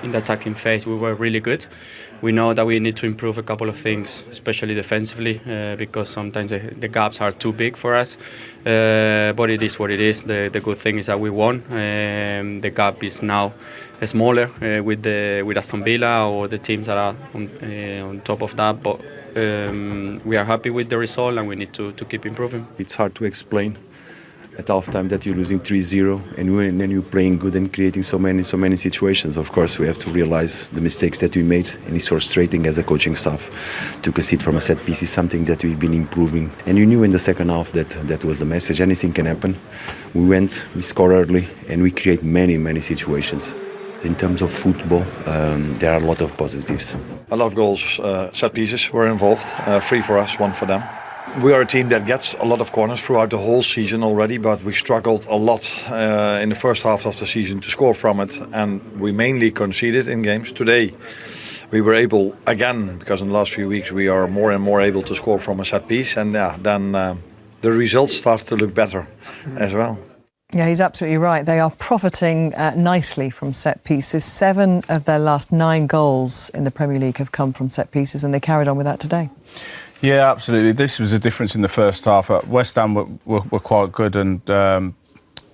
in the attacking phase, we were really good. We know that we need to improve a couple of things, especially defensively, because sometimes the gaps are too big for us. But it is what it is. The good thing is that we won. The gap is now smaller with Aston Villa or the teams that are on top of that. But we are happy with the result, and we need to keep improving. It's hard to explain at halftime that you're losing 3-0 and then you're playing good and creating so many situations. Of course, we have to realize the mistakes that we made, and it's frustrating as a coaching staff to concede from a set piece is something that we've been improving. And you knew in the second half that was the message. Anything can happen. We score early, and we create many situations. In terms of football, there are a lot of positives. A lot of goals, set pieces were involved, 3 for us, 1 for them. We are a team that gets a lot of corners throughout the whole season already, but we struggled a lot in the first half of the season to score from it, and we mainly conceded in games. Today we were able, again, because in the last few weeks we are more and more able to score from a set piece, and then the results start to look better as well. Yeah, he's absolutely right. They are profiting nicely from set pieces. 7 of their last 9 goals in the Premier League have come from set pieces, and they carried on with that today. Yeah, absolutely. This was a difference in the first half. West Ham were quite good and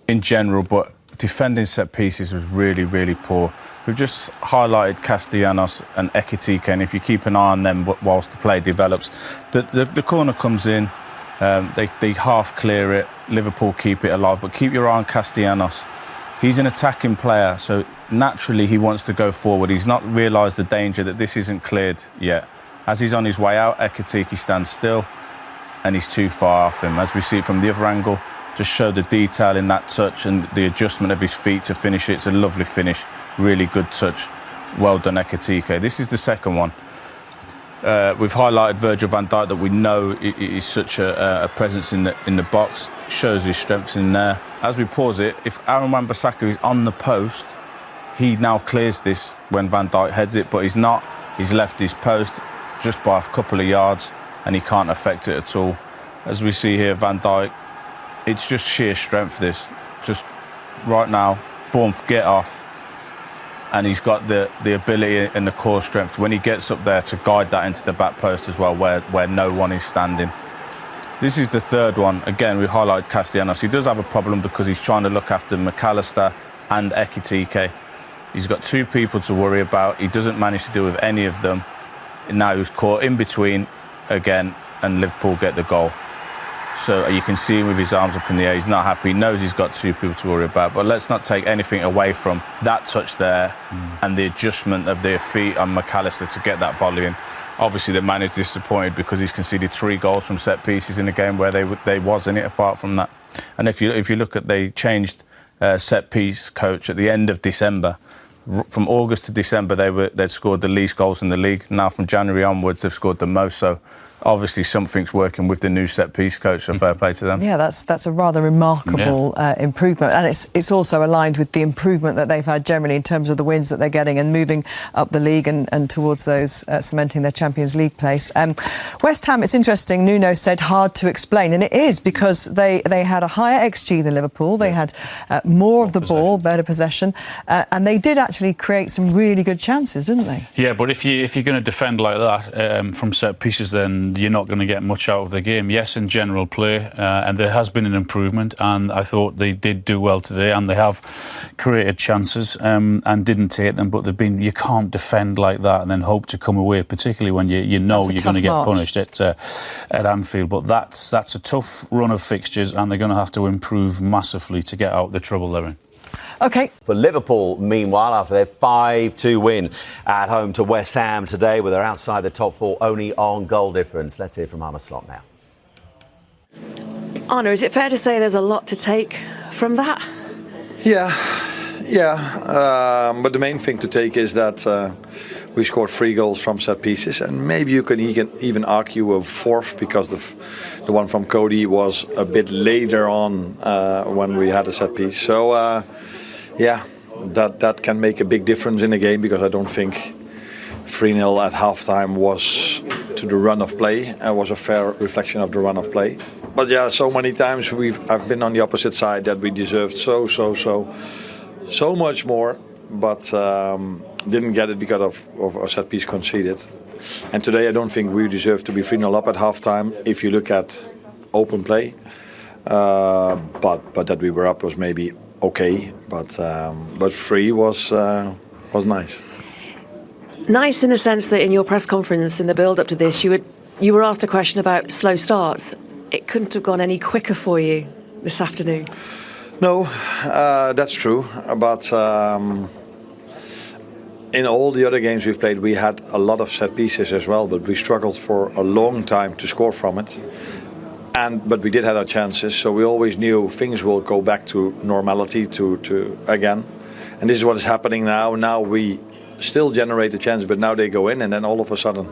in general, but defending set pieces was really poor. We've just highlighted Castellanos and Ekitike, and if you keep an eye on them whilst the play develops, the corner comes in, they half clear it, Liverpool keep it alive, but keep your eye on Castellanos. He's an attacking player, so naturally he wants to go forward. He's not realised the danger that this isn't cleared yet. As he's on his way out, Ekitike stands still and he's too far off him. As we see it from the other angle, just show the detail in that touch and the adjustment of his feet to finish it. It's a lovely finish, really good touch. Well done, Ekitike. This is the second one. We've highlighted Virgil van Dijk, that we know is such a presence in the box, shows his strengths in there. As we pause it, if Aaron Wan-Bissaka is on the post, he now clears this when Van Dijk heads it, but he's not. He's left his post just by a couple of yards and he can't affect it at all. As we see here, Van Dijk, it's just sheer strength, this. Just right now, boom, get off. And he's got the ability and the core strength when he gets up there to guide that into the back post as well, where no one is standing. This is the third one. Again, we highlighted Castellanos. He does have a problem because he's trying to look after McAllister and Ekitike. He's got 2 people to worry about. He doesn't manage to deal with any of them. And now he's caught in between again, and Liverpool get the goal. So you can see him with his arms up in the air. He's not happy. He knows he's got 2 people to worry about. But let's not take anything away from that touch there and the adjustment of their feet on McAllister to get that volley in. Obviously, the man is disappointed because he's conceded 3 goals from set pieces in a game where they was in it apart from that. And if you look at, they changed set piece coach at the end of December. From August to December, they'd scored the least goals in the league. Now from January onwards, they've scored the most. So obviously something's working with the new set piece coach, so fair play to them. Yeah, that's a rather remarkable improvement, and it's also aligned with the improvement that they've had generally in terms of the wins that they're getting and moving up the league and towards those cementing their Champions League place. West Ham, it's interesting, Nuno said hard to explain, and it is because they had a higher XG than Liverpool. They had more of the ball, better possession, and they did actually create some really good chances, didn't they? Yeah, but if you're going to defend like that from set pieces, then you're not going to get much out of the game. Yes, in general play, and there has been an improvement, and I thought they did do well today, and they have created chances and didn't take them, but you can't defend like that and then hope to come away, particularly when you know you're going to get punished at Anfield. But that's a tough run of fixtures, and they're going to have to improve massively to get out the trouble they're in. OK. For Liverpool, meanwhile, after their 5-2 win at home to West Ham today, where they're outside the top 4 only on goal difference. Let's hear from Arne Slot now. Arne, is it fair to say there's a lot to take from that? Yeah. But the main thing to take is that we scored 3 goals from set pieces, and maybe you can even argue a fourth because the one from Cody was a bit later on when we had a set piece. So that can make a big difference in the game, because I don't think 3-0 at halftime was to the run of play. Was a fair reflection of the run of play. But yeah, so many times I've been on the opposite side that we deserved so much more. But didn't get it because of a set piece conceded. And today I don't think we deserve to be 3-0 up at halftime if you look at open play. But that we were up was maybe okay. But 3 was nice. Nice in the sense that in your press conference in the build-up to this, you were asked a question about slow starts. It couldn't have gone any quicker for you this afternoon. No, that's true. But in all the other games we've played, we had a lot of set pieces as well, but we struggled for a long time to score from it. But we did have our chances, so we always knew things will go back to normality to again. And this is what is happening now. Now we still generate the chance, but now they go in, and then all of a sudden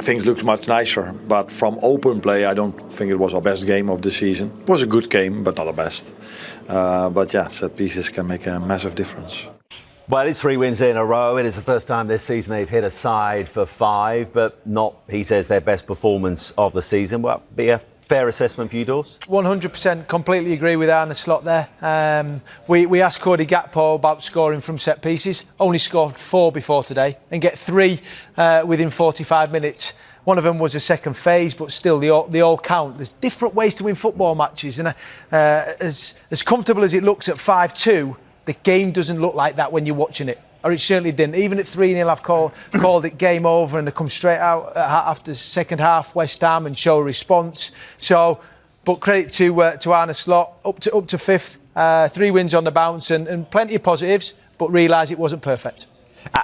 things look much nicer. But from open play, I don't think it was our best game of the season. It was a good game, but not the best. But yeah, set pieces can make a massive difference. Well, it's 3 wins in a row. It is the first time this season they've hit a side for 5, but not, he says, their best performance of the season. Well, be a fair assessment for you, Dors? 100% completely agree with Arne Slot there. We asked Cody Gakpo about scoring from set pieces. Only scored 4 before today and get 3 within 45 minutes. One of them was a second phase, but still, they all count. There's different ways to win football matches. And as comfortable as it looks at 5-2, the game doesn't look like that when you're watching it. Or it certainly didn't. Even at 3-0, I've called it game over, and they come straight out after the second half, West Ham, and show a response. So, but credit to Arne Slot, up to 5th, 3 wins on the bounce, and plenty of positives, but realise it wasn't perfect.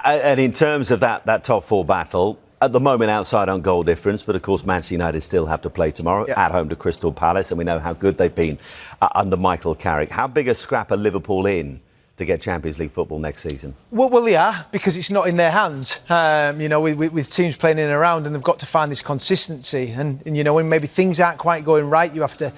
And in terms of that top 4 battle, at the moment outside on goal difference, but of course Manchester United still have to play tomorrow at home to Crystal Palace, and we know how good they've been under Michael Carrick. How big a scrap are Liverpool in to get Champions League football next season? Well, they are, because it's not in their hands. With teams playing in and around, and they've got to find this consistency. And when maybe things aren't quite going right, you have to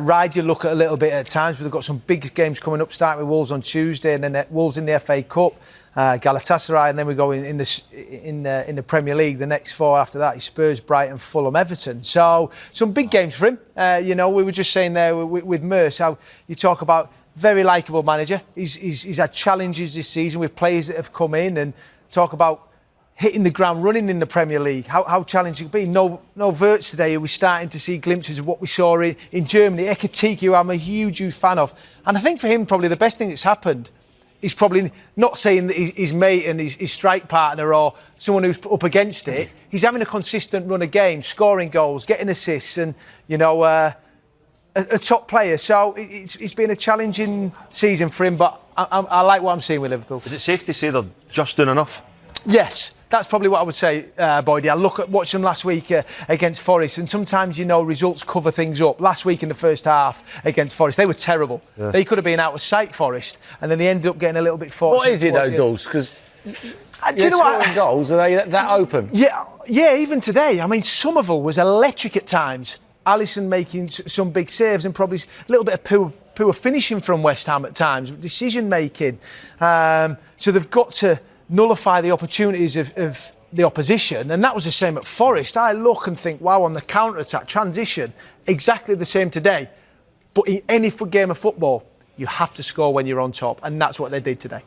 ride your luck a little bit at times. But they've got some big games coming up, starting with Wolves on Tuesday, and then Wolves in the FA Cup, Galatasaray, and then we go in the Premier League. The next 4 after that is Spurs, Brighton, Fulham, Everton. So some big games for him. We were just saying there with Merce how you talk about very likeable manager. He's had challenges this season with players that have come in, and talk about hitting the ground running in the Premier League. How challenging it can be. No Wirtz today. We're starting to see glimpses of what we saw in Germany. Ekitike, who I'm a huge fan of. And I think for him, probably the best thing that's happened is probably not saying that his mate and his strike partner or someone who's up against it. He's having a consistent run of games, scoring goals, getting assists, and a top player. So it's been a challenging season for him, but I like what I'm seeing with Liverpool. Is it safe to say they're just doing enough? Yes, that's probably what I would say, Boydie. I watched them last week against Forest, and sometimes, results cover things up. Last week in the first half against Forest, they were terrible. Yeah. They could have been out of sight, Forest, and then they ended up getting a little bit fortunate. What is it, though, Dawes? Because do you know what? Goals, are they that open? Yeah, even today. I mean, Somerville was electric at times. Alisson making some big saves, and probably a little bit of poor finishing from West Ham at times, decision making. So they've got to nullify the opportunities of the opposition, and that was the same at Forest. I look and think, wow, on the counter-attack, transition, exactly the same today. But in any game of football, you have to score when you're on top, and that's what they did today.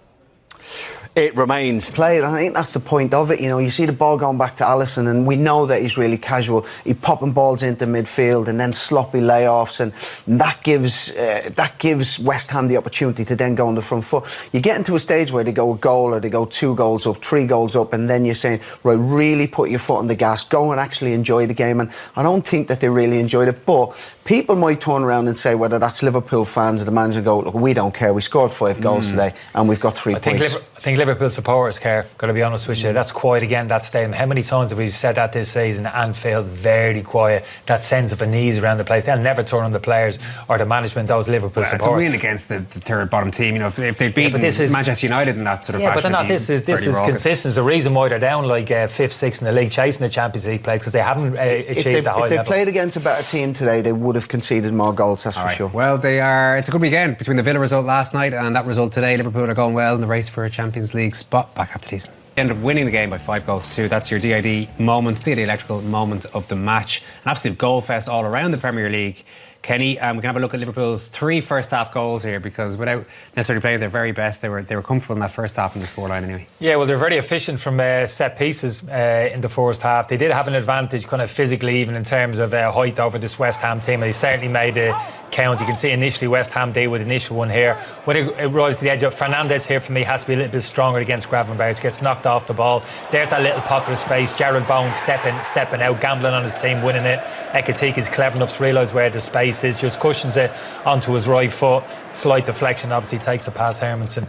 It remains played, and I think that's the point of it. You see the ball going back to Alisson, and we know that he's really casual. He's popping balls into midfield and then sloppy layoffs, and that gives West Ham the opportunity to then go on the front foot. You get into a stage where they go a goal, or they go 2 goals up, 3 goals up, and then you're saying, right, really put your foot on the gas, go and actually enjoy the game. And I don't think that they really enjoyed it, but people might turn around and say, whether that's Liverpool fans or the manager, go, look, we don't care. We scored 5 goals today, and we've got 3 points. I think Liverpool supporters care, got to be honest with you. That's quiet again, that stadium. How many times have we said that this season? Anfield, very quiet. That sense of unease around the place. They'll never turn on the players or the management, those Liverpool supporters. It's a win against the third bottom team. If they'd beaten Manchester United in that sort of fashion. But they're not. This is consistent. The reason why they're down like 5th, 6th in the league, chasing the Champions League play, because they haven't achieved the high level. If they played against a better team today, they would have conceded more goals, that's for sure. Well, it's a good weekend between the Villa result last night and that result today. Liverpool are going well in the race for a Champions League spot. Back after these. Ended up winning the game by 5-2. That's your DID moment, DID electrical moment of the match. An absolute goal fest all around the Premier League. Kenny, we can have a look at Liverpool's 3 first-half goals here, because without necessarily playing their very best, they were comfortable in that first half in the scoreline anyway. Yeah, well, they're very efficient from set pieces in the first half. They did have an advantage kind of physically, even in terms of height over this West Ham team, and they certainly made it count. You can see initially West Ham did with the initial one here. When it rises to the edge of Fernandes here, for me, has to be a little bit stronger against Gravenberch. Gets knocked off the ball. There's that little pocket of space. Jared Bowen stepping out, gambling on his team, winning it. Ekitike is clever enough to realise where the space is, just cushions it onto his right foot. Slight deflection, obviously takes it past Hermansen.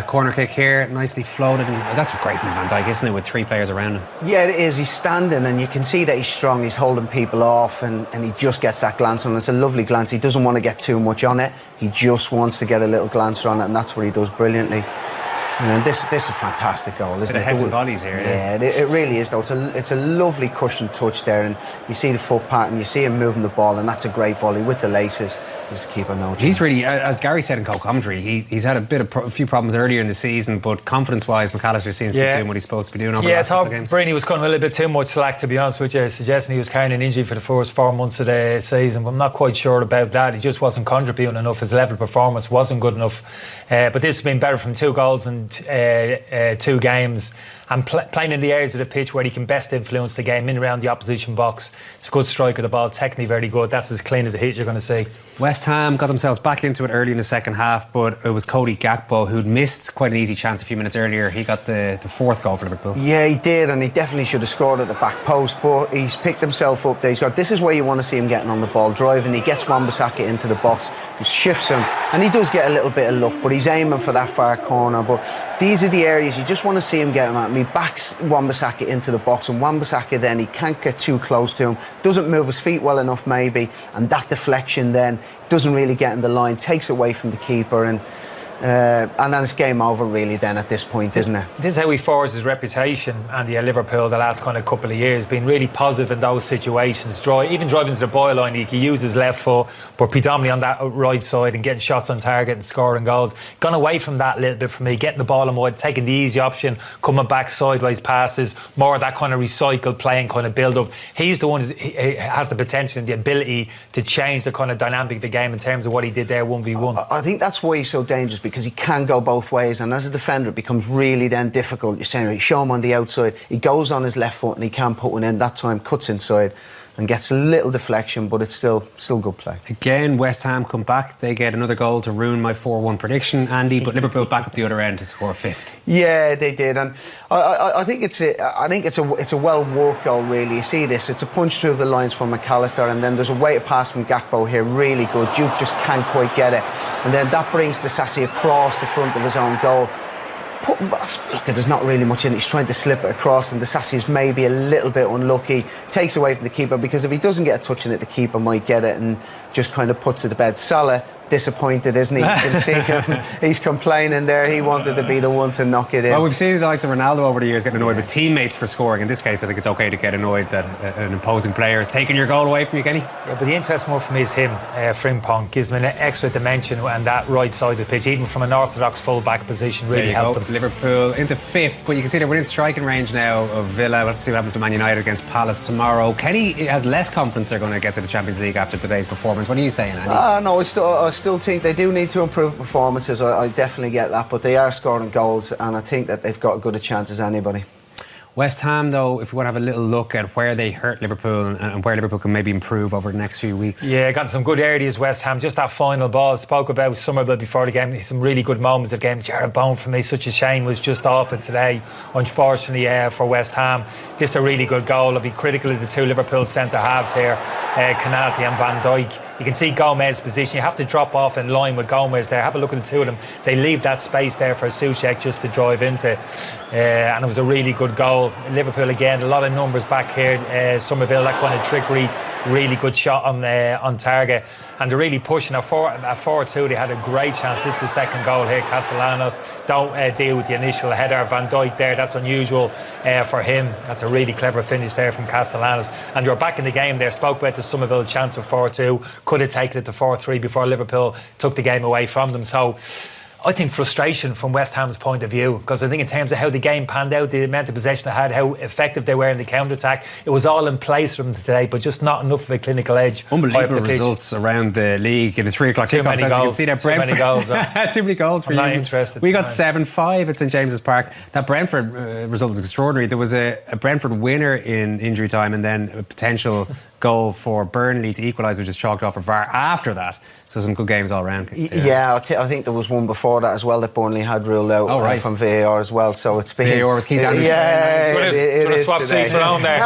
Corner kick here, nicely floated. And that's great from Van Dijk, isn't it, with 3 players around him? Yeah, it is. He's standing and you can see that he's strong. He's holding people off and he just gets that glance on. It's a lovely glance. He doesn't want to get too much on it. He just wants to get a little glance on it, and that's what he does brilliantly. And this is a fantastic goal, isn't it? Heads and volleys here. Yeah, it really is, though. It's a lovely cushioned touch there, and you see the foot pattern, you see him moving the ball, and that's a great volley with the laces. Just keep a note. He's really, as Gary said in co-commentary, he's had a few problems earlier in the season, but confidence-wise, McAllister seems to be doing what he's supposed to be doing over the last couple of games. Brady was cutting a little bit too much slack, to be honest with you, suggesting he was carrying an injury for the first 4 months of the season. But I'm not quite sure about that. He just wasn't contributing enough. His level of performance wasn't good enough. But this has been better from 2 goals and 2 games, and playing in the areas of the pitch where he can best influence the game, in around the opposition box. He's a good striker of the ball, technically very good. That's as clean as a hit you're going to see. West Ham got themselves back into it early in the second half, but it was Cody Gakpo who'd missed quite an easy chance a few minutes earlier. He got the 4th goal for Liverpool. Yeah, he did, and he definitely should have scored at the back post, but he's picked himself up there. This is where you want to see him getting on the ball, driving. He gets Wan-Bissaka into the box, he shifts him, and he does get a little bit of luck, but he's aiming for that far corner. But these are the areas you just want to see him getting at. And he backs Wan-Bissaka into the box, and Wan-Bissaka then, he can't get too close to him, doesn't move his feet well enough maybe, and that deflection then doesn't really get in the line, takes away from the keeper, and then it's game over really then at this point, isn't it? This is how he forged his reputation, Andy, at Liverpool the last kind of couple of years, being really positive in those situations. Even driving to the byline, he can use his left foot, but predominantly on that right side, and getting shots on target and scoring goals. Gone away from that a little bit for me, getting the ball in wide, taking the easy option, coming back sideways passes, more of that kind of recycled playing kind of build up. He's the one who has the potential and the ability to change the kind of dynamic of the game in terms of what he did there 1v1. I think that's why he's so dangerous, because he can go both ways, and as a defender it becomes really then difficult. You're saying, right, show him on the outside, he goes on his left foot and he can put one in, that time cuts inside and gets a little deflection, but it's still good play. Again, West Ham come back, they get another goal to ruin my 4-1 prediction, Andy, but Liverpool back up the other end to score 5th. Yeah, they did, and I think it's a well worked goal really. You see this, it's a punch through the lines from McAllister, and then there's a weighted pass from Gakpo here, really good. Juve just can't quite get it, and then that brings Disasi across the front of his own goal. Look, there's not really much in it. He's trying to slip it across, and Disasi is maybe a little bit unlucky. Takes away from the keeper, because if he doesn't get a touch in it, the keeper might get it and just kind of puts it to bed. Salah, disappointed, isn't he? You can see him. He's complaining there. He wanted to be the one to knock it in. Well, we've seen the likes of Ronaldo over the years getting annoyed with teammates for scoring. In this case, I think it's okay to get annoyed that an opposing player is taking your goal away from you, Kenny. Yeah, but the interesting one for me is him, Frimpong. Gives him an extra dimension, and that right side of the pitch, even from an orthodox full-back position, really helped them. Liverpool into 5th, but you can see they're within striking range now of Villa. We'll have to see what happens with Man United against Palace tomorrow. Kenny has less confidence they're going to get to the Champions League after today's performance. What are you saying, Andy? No, I still think they do need to improve performances. I definitely get that, but they are scoring goals, and I think that they've got as good a chance as anybody. West Ham, though, if we want to have a little look at where they hurt Liverpool and where Liverpool can maybe improve over the next few weeks. Yeah, got some good areas, West Ham. Just that final ball. Spoke about Somerville before the game. Some really good moments of the game. Jared Bowen, for me, such a shame, was just off it today, unfortunately, for West Ham. This is a really good goal. I'll be critical of the 2 Liverpool centre-halves here, Konate and Van Dijk. You can see Gomez's position. You have to drop off in line with Gomez there. Have a look at the 2 of them. They leave that space there for Souček just to drive into. And it was a really good goal. Liverpool again, a lot of numbers back here. Somerville, that kind of trickery, really good shot on target. And they're really pushing at 4-2. They had a great chance. This is the second goal here. Castellanos don't deal with the initial header. Van Dijk there, that's unusual for him. That's a really clever finish there from Castellanos. And you're back in the game there. Spoke about the Somerville chance of 4-2. Could have taken it to 4-3 before Liverpool took the game away from them. So I think frustration from West Ham's point of view, because I think in terms of how the game panned out, the amount of possession they had, how effective they were in the counter-attack, it was all in place for them today, but just not enough of a clinical edge. Unbelievable results around the league in the 3 o'clock kickoff. As you can see there, Brentford. Too many goals. Too many goals for I'm you. not interested. We got 7-5 at St James's Park. That Brentford result is extraordinary. There was a Brentford winner in injury time and then a potential goal for Burnley to equalise, which is chalked off for VAR after that. So some good games all round. Yeah, I think there was one before that as well that Burnley had ruled out from VAR as well. So it's been... VAR was Keith Anderson. Yeah, it is swap seats around there.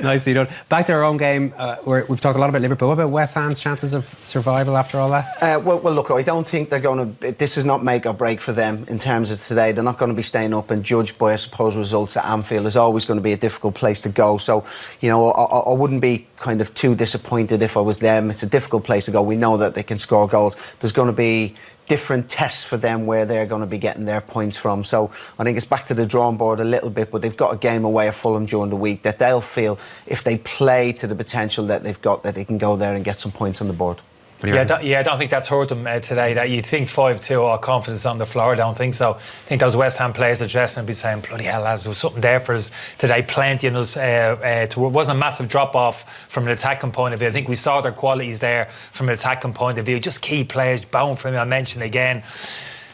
Nicely done. Back to our own game. We've talked a lot about Liverpool. What about West Ham's chances of survival after all that? Well, look, I don't think they're going to... This is not make or break for them in terms of today. They're not going to be staying up and judged by, I suppose, results at Anfield. It's always going to be a difficult place to go. So, you know, I wouldn't be kind of too disappointed if I was them. It's a difficult place to go. We know that they can score goals. There's going to be different tests for them where they're going to be getting their points from. So I think it's back to the drawing board a little bit, but they've got a game away at Fulham during the week that they'll feel if they play to the potential that they've got, that they can go there and get some points on the board. I don't think that's hurt them today. That you think 5-2 or confidence on the floor. I don't think so. I think those West Ham players are dressing and be saying, bloody hell, lads, there was something there for us today. Plenty in us. It wasn't a massive drop off from an attacking point of view. I think we saw their qualities there from an attacking point of view. Just key players. Bowen for me, I mentioned again.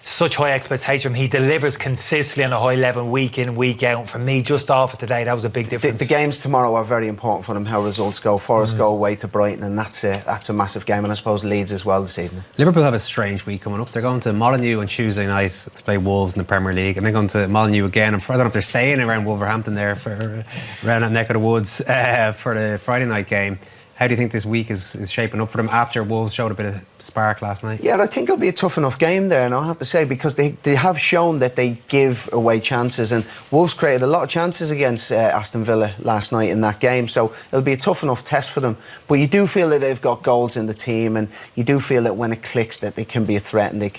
Such high expectation. He delivers consistently on a high level week in, week out. For me, just off it today, that was a big difference. The games tomorrow are very important for them, how results go. Forest go away to Brighton, and that's a massive game, and I suppose Leeds as well this evening. Liverpool have a strange week coming up. They're going to Molineux on Tuesday night to play Wolves in the Premier League, and then going to Molineux again. I don't know if they're staying around Wolverhampton there for around that neck of the woods for the Friday night game. How do you think this week is shaping up for them after Wolves showed a bit of spark last night? Yeah, I think it'll be a tough enough game there, and I have to say, because they have shown that they give away chances, and Wolves created a lot of chances against Aston Villa last night in that game, so it'll be a tough enough test for them. But you do feel that they've got goals in the team, and you do feel that when it clicks that they can be a threat, and they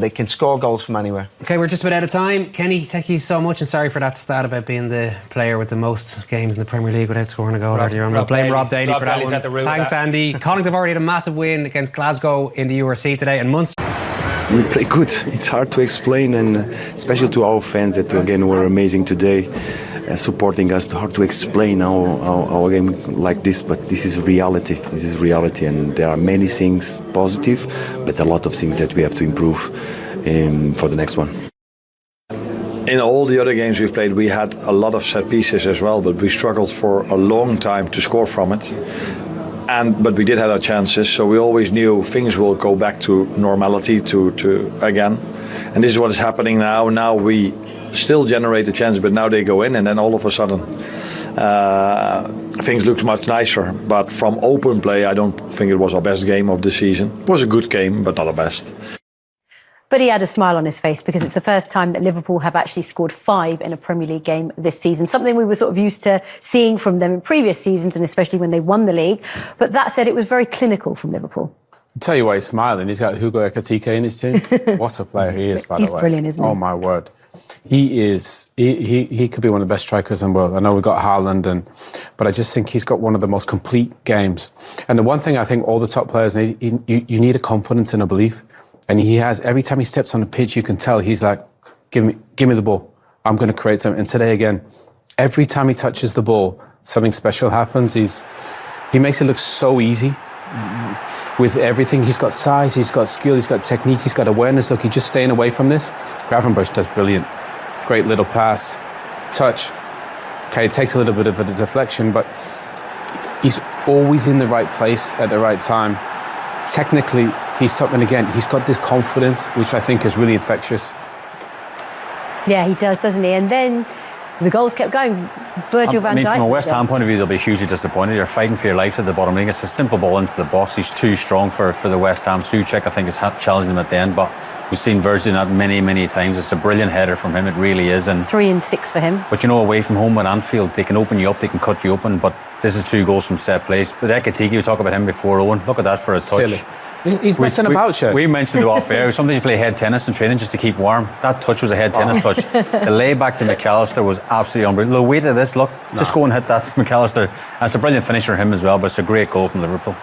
can score goals from anywhere. Okay, we're just about out of time. Kenny, thank you so much, and sorry for that stat about being the player with the most games in the Premier League without scoring a goal earlier on. We'll blame Rob Daly for that one. Thanks, Andy. Connacht have already had a massive win against Glasgow in the URC today, and Munster. We play good. It's hard to explain, and especially to our fans that again were amazing today, supporting us. Hard to explain our game like this, but this is reality. This is reality, and there are many things positive, but a lot of things that we have to improve for the next one. In all the other games we've played, we had a lot of set pieces as well, but we struggled for a long time to score from it. But we did have our chances, so we always knew things will go back to normality to again. And this is what is happening now. Now we still generate the chance, but now they go in, and then all of a sudden things look much nicer. But from open play, I don't think it was our best game of the season. It was a good game, but not our best. But he had a smile on his face because it's the first time that Liverpool have actually scored 5 in a Premier League game this season, something we were sort of used to seeing from them in previous seasons, and especially when they won the league. But that said, it was very clinical from Liverpool. I'll tell you why he's smiling. He's got Hugo Ekitike in his team. What a player he is, by the way. He's brilliant, isn't he? Oh, my word. He is. He could be one of the best strikers in the world. I know we've got Haaland, but I just think he's got one of the most complete games. And the one thing I think all the top players need, you need a confidence and a belief. And he has, every time he steps on the pitch, you can tell he's like, give me the ball. I'm going to create something. And today again, every time he touches the ball, something special happens. He makes it look so easy with everything. He's got size, he's got skill, he's got technique, he's got awareness. Look, he's just staying away from this. Gravenberch does brilliant. Great little pass, touch. Okay, it takes a little bit of a deflection, but he's always in the right place at the right time. Technically, he's top, and again, he's got this confidence, which I think is really infectious. Yeah, he does, doesn't he? And then the goals kept going. Virgil van Dijk. From a West Ham point of view, they'll be hugely disappointed. You're fighting for your life at the bottom. I think it's a simple ball into the box. He's too strong for the West Ham. Souček, I think, is challenging him at the end, but we've seen Virgil doing that many times. It's a brilliant header from him. It really is. And 3 and 6 for him. But you know, away from home at Anfield, they can open you up, they can cut you open, but this is 2 goals from set plays. But Ekitike, we talk about him before, Owen. Look at that for a touch. Silly. He's messing about, Shaq. We mentioned it off air. Sometimes you play head tennis in training just to keep warm. That touch was a head tennis touch. The lay back to McAllister was absolutely unbelievable. The weight of this, look, just go and hit that, McAllister. And it's a brilliant finish for him as well, but it's a great goal from Liverpool.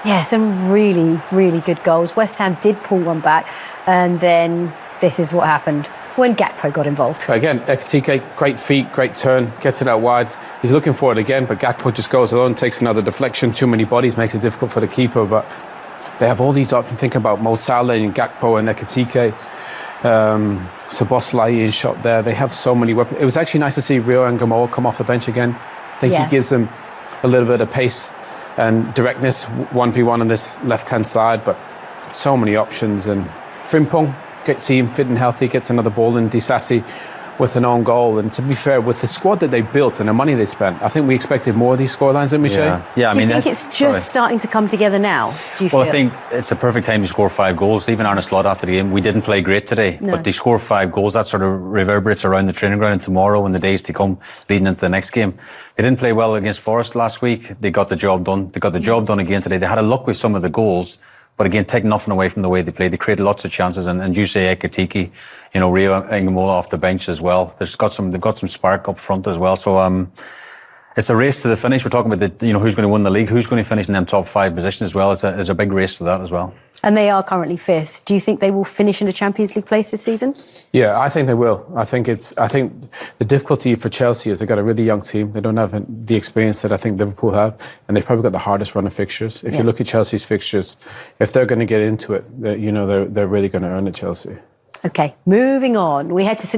Yeah, some really, really good goals. West Ham did pull one back, and then this is what happened when Gakpo got involved. Again, Ekitike, great feet, great turn, gets it out wide. He's looking for it again, but Gakpo just goes alone, takes another deflection. Too many bodies, makes it difficult for the keeper. But they have all these options. Think about Mo Salah and Gakpo and Ekitike. Szoboszlai in shot there. They have so many weapons. It was actually nice to see Rio Ngamoa come off the bench again. I think he gives them a little bit of pace and directness, 1v1 on this left-hand side, but so many options. And Frimpong, see him fit and healthy, gets another ball, and Disasi with an own goal. And to be fair, with the squad that they built and the money they spent, I think we expected more of these scorelines, didn't we, Shay? Yeah, Do you think it's just starting to come together now? Do you Well, feel? I think it's a perfect time to score 5 goals. Even Arne Slot after the game, we didn't play great today, No. but they score 5 goals. That sort of reverberates around the training ground, and tomorrow and the days to come leading into the next game. They didn't play well against Forest last week. They got the job done. They got the job done again today. They had a luck with some of the goals, but again, take nothing away from the way they played. They created lots of chances, and you say Ekitike, Rio Ngamoa off the bench as well. They've got some spark up front as well. So it's a race to the finish. We're talking about who's going to win the league, who's going to finish in them top 5 positions as well. It's a big race to that as well. And they are currently 5th. Do you think they will finish in a Champions League place this season? Yeah, I think they will. I think the difficulty for Chelsea is they've got a really young team. They don't have the experience that I think Liverpool have, and they've probably got the hardest run of fixtures. If you look at Chelsea's fixtures, if they're going to get into it, they're really going to earn it, Chelsea. Okay, moving on. We head to St